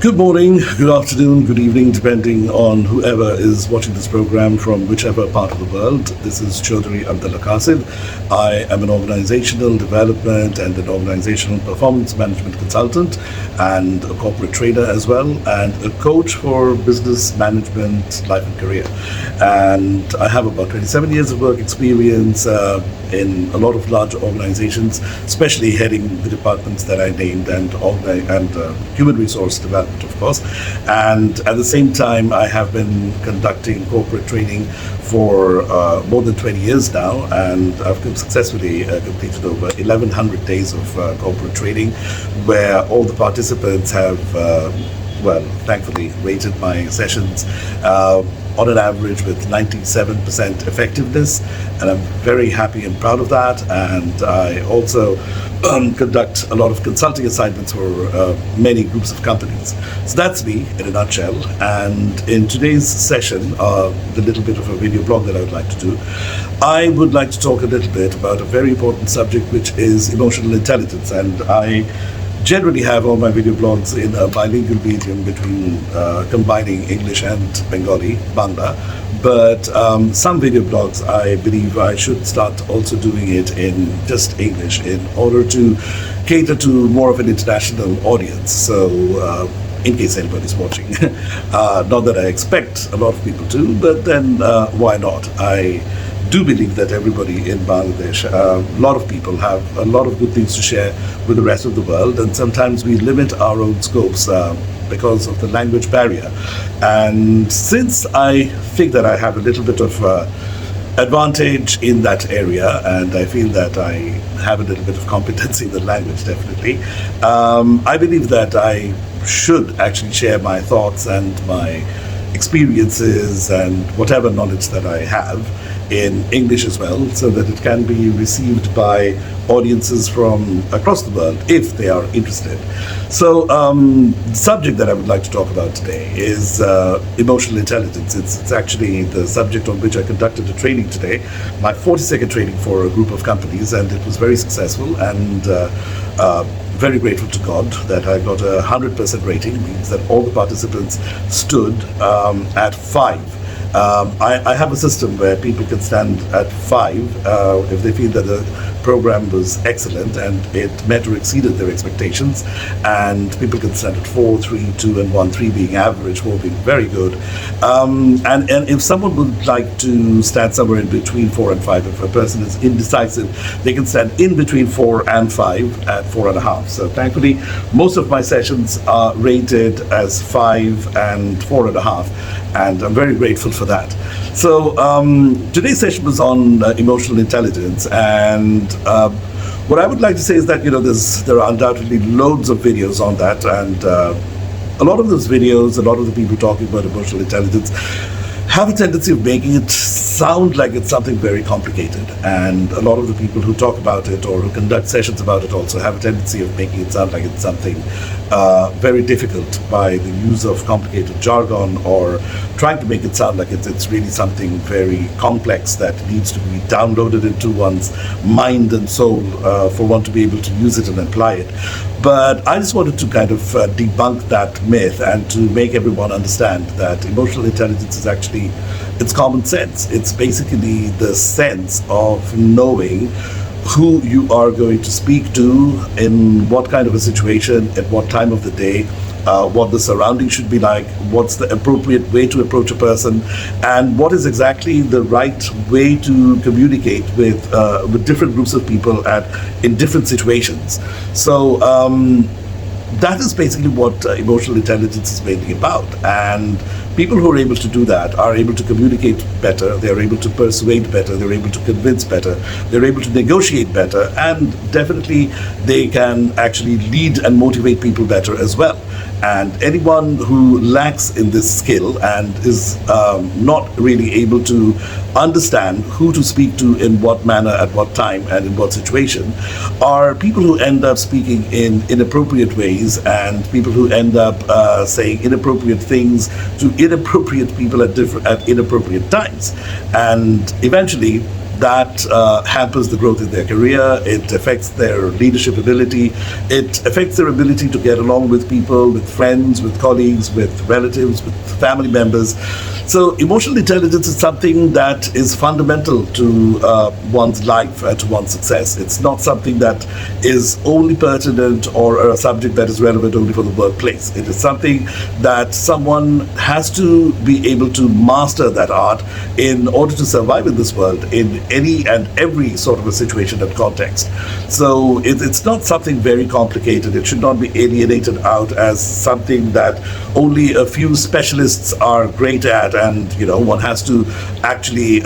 Good morning, good afternoon, good evening, depending on whoever is watching this program from whichever part of the world. This is Chaudhary Abdullah Quaseed. I am an organizational development and an organizational performance management consultant and a corporate trainer as well, and a coach for business management, life and career. And I have about 27 years of work experience in a lot of large organizations, especially heading the departments that I named and human resource development, of course. And at the same time, I have been conducting corporate training for more than 20 years now, and I've successfully completed over 1,100 days of corporate training, where all the participants have thankfully rated my sessions on an average with 97% effectiveness, and I'm very happy and proud of that. And I also conduct a lot of consulting assignments for many groups of companies. So that's me in a nutshell. And in today's session, the little bit of a video blog that I would like to do, I would like to talk a little bit about a very important subject, which is emotional intelligence. And I generally have all my video blogs in a bilingual medium between combining English and Bengali, Bangla. But some video blogs, I believe I should start also doing it in just English in order to cater to more of an international audience. So in case anybody's watching, not that I expect a lot of people to, but then why not? I do believe that everybody in Bangladesh, a lot of people have a lot of good things to share with the rest of the world, and sometimes we limit our own scopes because of the language barrier. And since I think that I have a little bit of advantage in that area, and I feel that I have a little bit of competency in the language, definitely, I believe that I should actually share my thoughts and my experiences and whatever knowledge that I have in English as well, so that it can be received by audiences from across the world if they are interested. So the subject that I would like to talk about today is emotional intelligence. It's actually the subject on which I conducted a training today, my 40-second training for a group of companies, and it was very successful, and very grateful to God that I got a 100% rating. Means that all the participants stood at 5. I have a system where people can stand at 5 if they feel that the program was excellent and it met or exceeded their expectations, and people can stand at 4, 3, 2, and 1, 3 being average, 4 being very good. And if someone would like to stand somewhere in between 4 and 5, if a person is indecisive, they can stand in between 4 and 5 at 4.5. So thankfully, most of my sessions are rated as 5 and 4.5, and I'm very grateful for that. So today's session was on emotional intelligence, and what I would like to say is that there are undoubtedly loads of videos on that, and a lot of those videos, a lot of the people talking about emotional intelligence have a tendency of making it sound like it's something very complicated, and a lot of the people who talk about it or who conduct sessions about it also have a tendency of making it sound like it's something very difficult by the use of complicated jargon, or trying to make it sound like it's really something very complex that needs to be downloaded into one's mind and soul for one to be able to use it and apply it. But I just wanted to kind of debunk that myth and to make everyone understand that emotional intelligence is actually, it's common sense. It's basically the sense of knowing who you are going to speak to, in what kind of a situation, at what time of the day, what the surroundings should be like, what's the appropriate way to approach a person, and what is exactly the right way to communicate with different groups of people in different situations. So that is basically what emotional intelligence is mainly about. And people who are able to do that are able to communicate better, they're able to persuade better, they're able to convince better, they're able to negotiate better, and definitely they can actually lead and motivate people better as well. And anyone who lacks in this skill and is not really able to understand who to speak to in what manner, at what time, and in what situation, are people who end up speaking in inappropriate ways, and people who end up saying inappropriate things to inappropriate people at inappropriate times. And eventually, that hampers the growth in their career. It affects their leadership ability. It affects their ability to get along with people, with friends, with colleagues, with relatives, with family members. So emotional intelligence is something that is fundamental to one's life and to one's success. It's not something that is only pertinent or a subject that is relevant only for the workplace. It is something that someone has to be able to master that art in order to survive in this world in any and every sort of a situation and context. So it's not something very complicated. It should not be alienated out as something that only a few specialists are great at, and one has to actually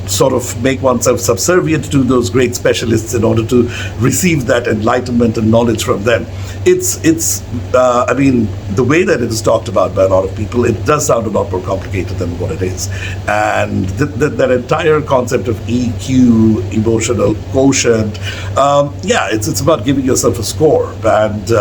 sort of make oneself subservient to those great specialists in order to receive that enlightenment and knowledge from them. I mean, the way that it is talked about by a lot of people, it does sound a lot more complicated than what it is. And that entire concept of EQ, emotional quotient, it's about giving yourself a score. And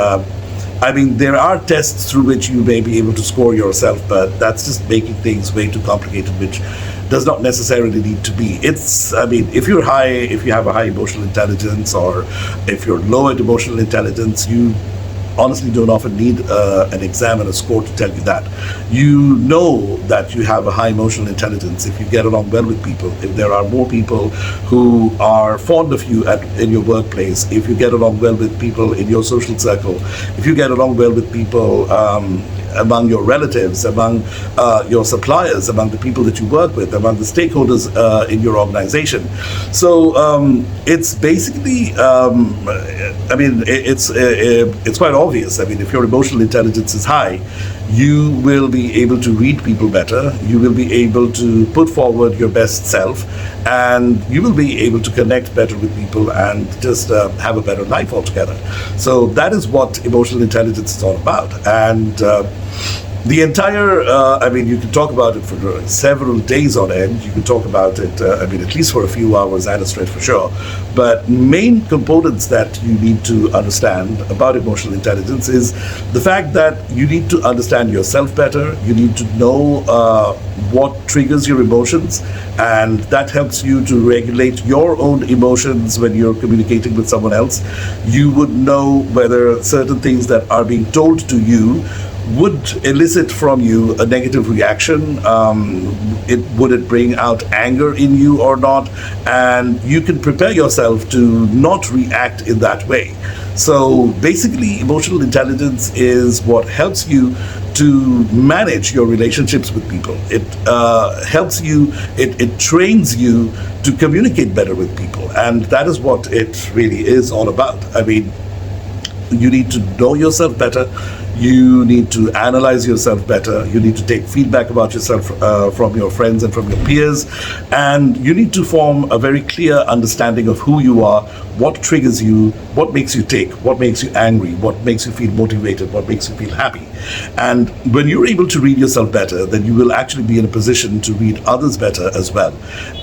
I mean, there are tests through which you may be able to score yourself, but that's just making things way too complicated, which does not necessarily need to be. If you have a high emotional intelligence, or if you're low at emotional intelligence, you honestly don't often need an exam and a score to tell you that. You know that you have a high emotional intelligence if you get along well with people, if there are more people who are fond of you in your workplace, if you get along well with people in your social circle, if you get along well with people among your relatives, among your suppliers, among the people that you work with, among the stakeholders in your organization. So it's basically, it's quite obvious. I mean, if your emotional intelligence is high, you will be able to read people better, you will be able to put forward your best self, and you will be able to connect better with people and just have a better life altogether. So that is what emotional intelligence is all about. And the entire, you can talk about it for several days on end. You can talk about it, at least for a few hours at a stretch for sure. But main components that you need to understand about emotional intelligence is the fact that you need to understand yourself better. You need to know what triggers your emotions, and that helps you to regulate your own emotions when you're communicating with someone else. You would know whether certain things that are being told to you would elicit from you a negative reaction. Would it bring out anger in you or not? And you can prepare yourself to not react in that way. So basically, emotional intelligence is what helps you to manage your relationships with people. It helps you, it trains you to communicate better with people. And that is what it really is all about. I mean, you need to know yourself better. You need to analyze yourself better. You need to take feedback about yourself from your friends and from your peers. And you need to form a very clear understanding of who you are, what triggers you, what makes you tick, what makes you angry, what makes you feel motivated, what makes you feel happy. And when you're able to read yourself better, then you will actually be in a position to read others better as well.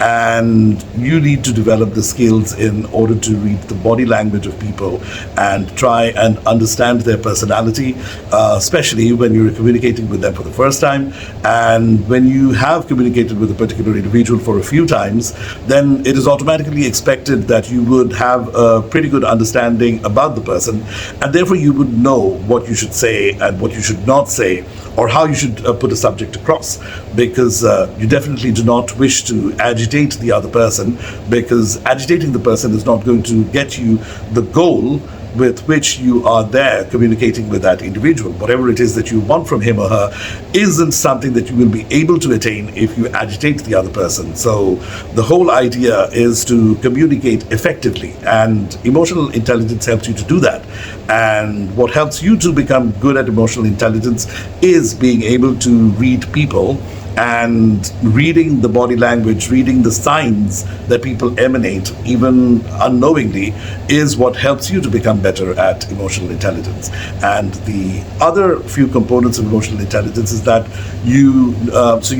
And you need to develop the skills in order to read the body language of people and try and understand their personality, especially when you're communicating with them for the first time. And when you have communicated with a particular individual for a few times, then it is automatically expected that you would have a pretty good understanding about the person, and therefore you would know what you should say and what you should not say, or how you should put a subject across, because you definitely do not wish to agitate the other person, because agitating the person is not going to get you the goal with which you are there communicating with that individual. Whatever it is that you want from him or her isn't something that you will be able to attain if you agitate the other person. So the whole idea is to communicate effectively, and emotional intelligence helps you to do that. And what helps you to become good at emotional intelligence is being able to read people, and reading the body language, reading the signs that people emanate, even unknowingly, is what helps you to become better at emotional intelligence. And the other few components of emotional intelligence is that you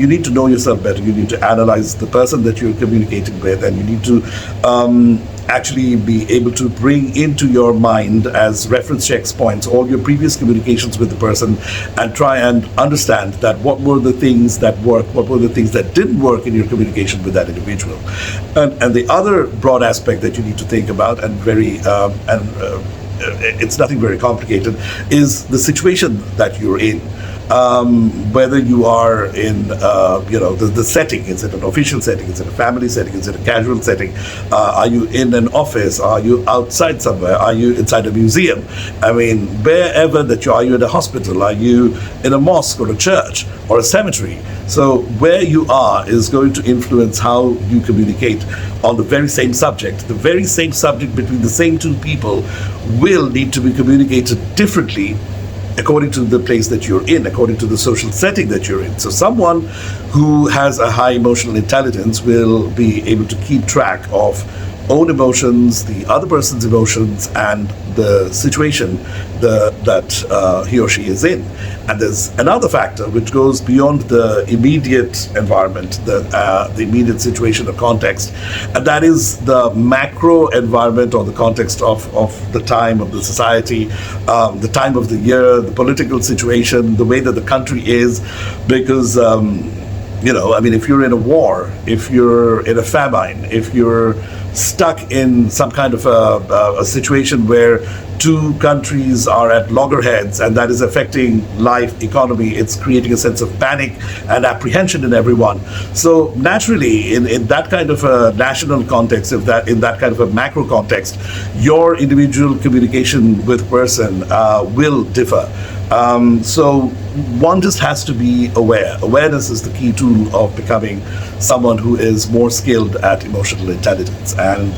need to know yourself better. You need to analyze the person that you're communicating with, and you need to actually be able to bring into your mind as reference checks points all your previous communications with the person, and try and understand that what were the things that worked, what were the things that didn't work in your communication with that individual. And the other broad aspect that you need to think about, and it's nothing very complicated, is the situation that you're in. Whether you are in, the setting, is it an official setting, is it a family setting, is it a casual setting, are you in an office, are you outside somewhere, are you inside a museum, I mean, wherever that you are you in a hospital, are you in a mosque or a church or a cemetery? So where you are is going to influence how you communicate on the very same subject. The very same subject between the same two people will need to be communicated differently according to the place that you're in, according to the social setting that you're in. So someone who has a high emotional intelligence will be able to keep track of own emotions, the other person's emotions, and the situation that he or she is in. And there's another factor which goes beyond the immediate environment, the immediate situation or context, and that is the macro environment or the context of the time, of the society, the time of the year, the political situation, the way that the country is, because if you're in a war, if you're in a famine, if you're stuck in some kind of a situation where two countries are at loggerheads and that is affecting life, economy, it's creating a sense of panic and apprehension in everyone. So naturally, in that kind of a national context, in that kind of a macro context, your individual communication with person will differ. So one just has to be aware. Awareness is the key tool of becoming someone who is more skilled at emotional intelligence. And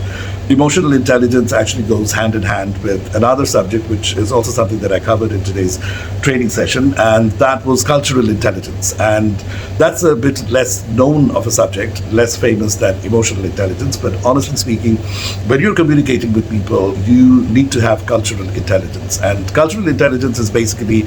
emotional intelligence actually goes hand in hand with another subject, which is also something that I covered in today's training session, and that was cultural intelligence. And that's a bit less known of a subject, less famous than emotional intelligence, but honestly speaking, when you're communicating with people, you need to have cultural intelligence. And cultural intelligence is basically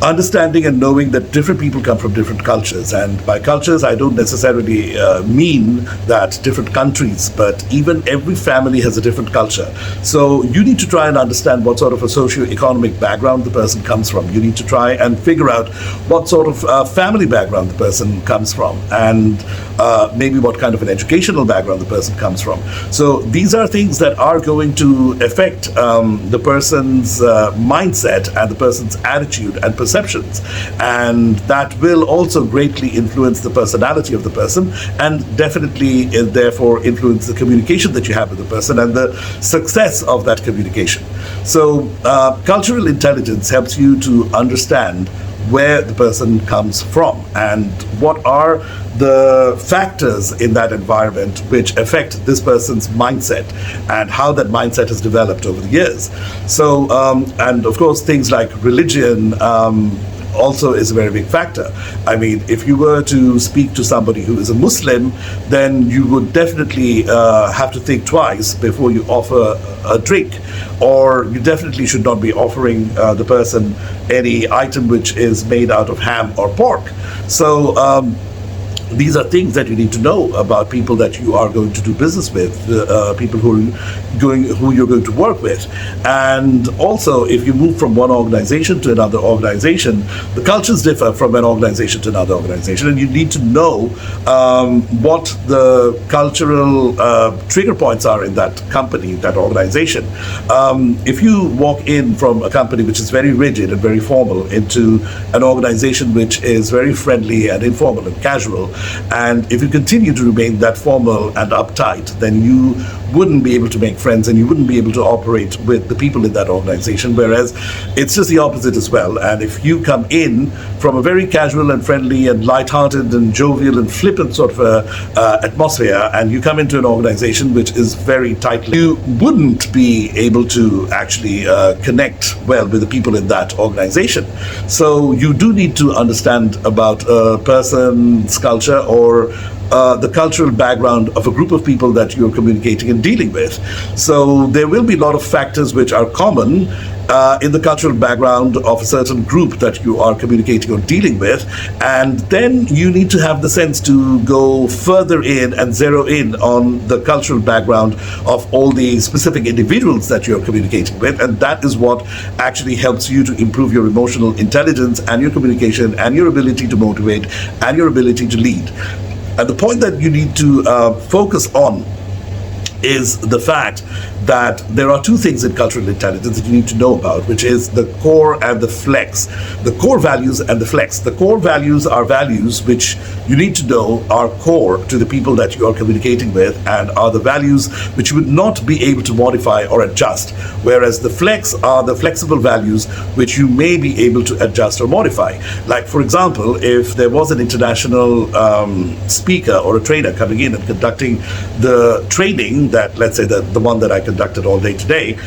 understanding and knowing that different people come from different cultures. And by cultures, I don't necessarily mean that different countries, but even every family has a different culture. So you need to try and understand what sort of a socio-economic background the person comes from. You need to try and figure out what sort of family background the person comes from, and maybe what kind of an educational background the person comes from. So these are things that are going to affect the person's mindset and the person's attitude and perceptions, and that will also greatly influence the personality of the person, and definitely therefore influence the communication that you have with the person and the success of that communication. So cultural intelligence helps you to understand where the person comes from and what are the factors in that environment which affect this person's mindset and how that mindset has developed over the years. So, and of course, things like religion also is a very big factor. I mean, if you were to speak to somebody who is a Muslim, then you would definitely have to think twice before you offer a drink, or you definitely should not be offering the person any item which is made out of ham or pork. So these are things that you need to know about people that you are going to do business with, people who you're going to work with. And also, if you move from one organization to another organization, the cultures differ from an organization to another organization, and you need to know what the cultural trigger points are in that company, that organization. If you walk in from a company which is very rigid and very formal into an organization which is very friendly and informal and casual, and if you continue to remain that formal and uptight, then you wouldn't be able to make friends and you wouldn't be able to operate with the people in that organization, whereas it's just the opposite as well. And if you come in from a very casual and friendly and light-hearted and jovial and flippant sort of atmosphere, and you come into an organization which is very tightly, you wouldn't be able to actually connect well with the people in that organization. So you do need to understand about a person's culture or the cultural background of a group of people that you're communicating and dealing with. So there will be a lot of factors which are common in the cultural background of a certain group that you are communicating or dealing with, and then you need to have the sense to go further in and zero in on the cultural background of all the specific individuals that you're communicating with, and that is what actually helps you to improve your emotional intelligence and your communication and your ability to motivate and your ability to lead. And the point that you need to focus on is the fact that there are two things in cultural intelligence that you need to know about, which is the core and the flex. The core values and the flex. The core values are values which you need to know are core to the people that you are communicating with, and are the values which you would not be able to modify or adjust, whereas the flex are the flexible values which you may be able to adjust or modify. Like, for example, if there was an international speaker or a trainer coming in and conducting the training that, let's say, the one that I conducted all day today,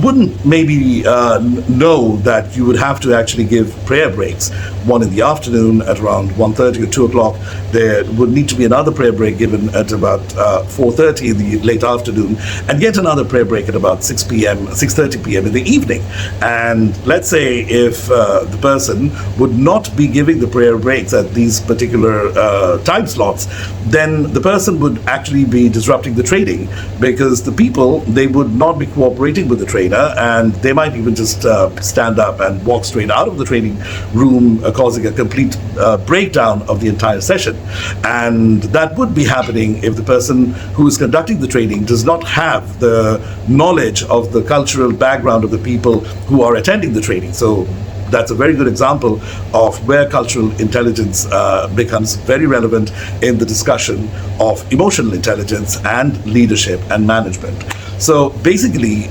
wouldn't maybe know that you would have to actually give prayer breaks, one in the afternoon at around 1:30 or 2 o'clock. There would need to be another prayer break given at about 4:30 in the late afternoon, and yet another prayer break at about 6 p.m., 6:30 p.m. in the evening. And let's say if the person would not be giving the prayer breaks at these particular time slots, then the person would actually be disrupting the training, because the people, they would not be cooperating with the trainer, and they might even just stand up and walk straight out of the training room, causing a complete breakdown of the entire session. And that would be happening if the person who is conducting the training does not have the knowledge of the cultural background of the people who are attending the training. So that's a very good example of where cultural intelligence becomes very relevant in the discussion of emotional intelligence and leadership and management. So basically,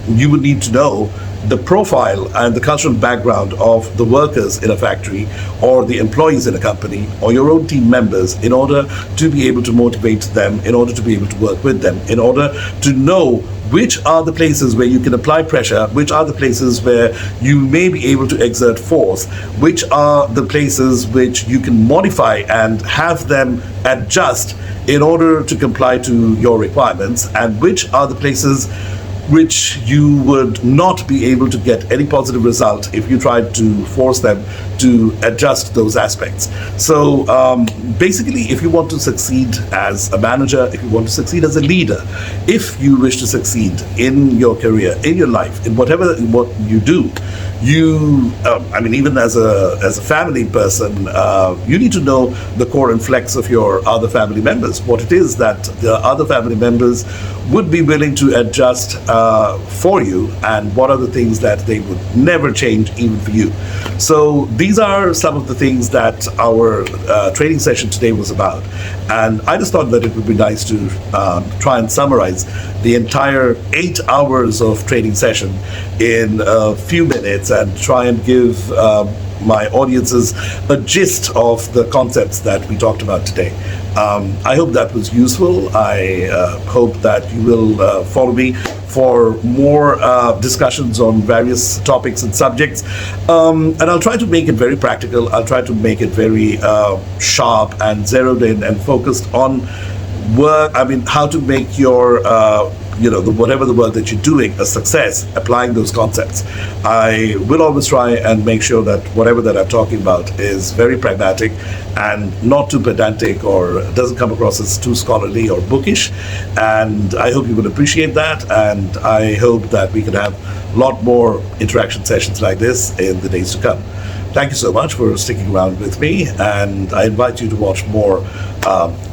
you would need to know the profile and the cultural background of the workers in a factory, or the employees in a company, or your own team members, in order to be able to motivate them, in order to be able to work with them, in order to know which are the places where you can apply pressure, which are the places where you may be able to exert force, which are the places which you can modify and have them adjust in order to comply to your requirements, and which are the places which you would not be able to get any positive result if you tried to force them to adjust those aspects. So basically, if you want to succeed as a manager, if you want to succeed as a leader, if you wish to succeed in your career, in your life, in what you do, you, even as a family person, you need to know the core and flex of your other family members, what it is that the other family members would be willing to adjust for you, and what are the things that they would never change even for you. So these are some of the things that our training session today was about, and I just thought that it would be nice to try and summarize the entire 8 hours of training session in a few minutes, and try and give my audiences a gist of the concepts that we talked about today. I hope that was useful. I hope that you will follow me for more discussions on various topics and subjects. And I'll try to make it very practical. I'll try to make it very sharp and zeroed in and focused on work. How to make your whatever the work that you're doing a success, applying those concepts. I will always try and make sure that whatever that I'm talking about is very pragmatic and not too pedantic, or doesn't come across as too scholarly or bookish. And I hope you will appreciate that, and I hope that we can have a lot more interaction sessions like this in the days to come. Thank you so much for sticking around with me, and I invite you to watch more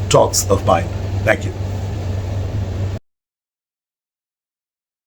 talks of mine. Thank you.